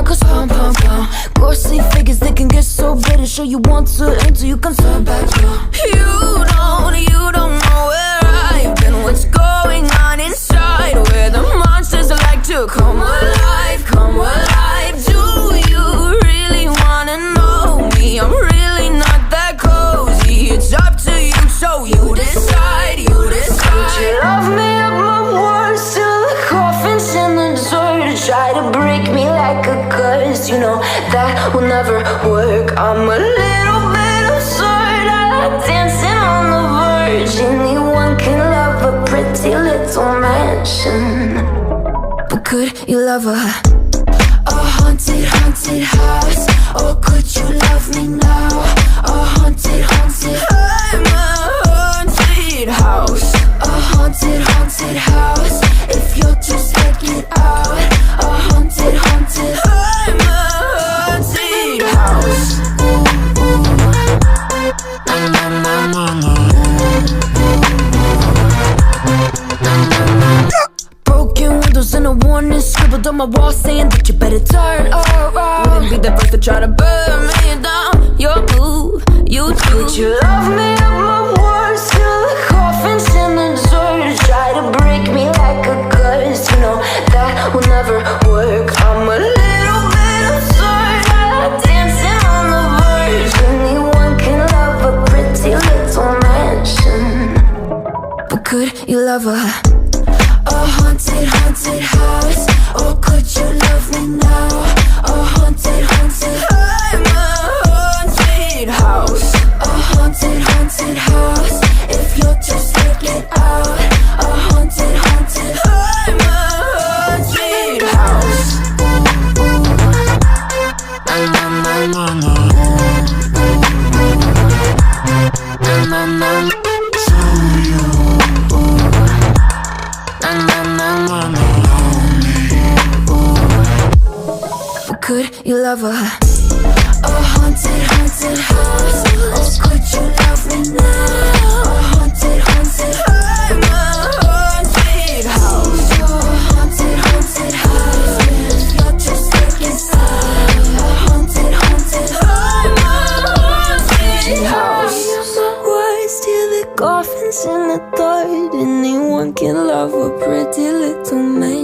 cause pum pum pum. Ghostly figures, they can get so bitter. Sure you want to enter, you can turn back now. You don't know where I've been. What's going on inside, where the monsters like to come alive, come alive. Do you really wanna know me? I'm really not that cozy. It's up to you, so you decide, you decide. Would you love me at my worst till the coffin's in the dirt? Try to break me like a curse, you know that will never work. I'm a little bit absurd, I like dancing on the verge. Anyone can love a pretty little mansion, but could you love a haunted, haunted house? Or could you love me now? A haunted, haunted, I'm a haunted house. A haunted, haunted house. If you're too scared, get out. A haunted, haunted, I'm a haunted house. Broken windows and a warning scribbled on my wall saying that you better turn around. Wouldn't be the first to try to burn me down. Your move, you do. Would you love me at my worst till the coffin's in the dirt? Try to break me like a curse, you know that will never work. I'm a little bit absurd, I like dancing on the verge. Anyone can love a pretty little mansion, but could you love a haunted, haunted house? Or could you love me now? A haunted, haunted, I'm a haunted house. A haunted, haunted house. If you're too scared, get out. A haunted, haunted, I'm a haunted house. Could you love a haunted, haunted house? Or could you love me now? A haunted, haunted, I'm a haunted house. A haunted, haunted house. If you're too sick inside. A haunted, haunted, I'm a haunted house. Words till the coffin's in the dirt. Anyone can love a pretty little man.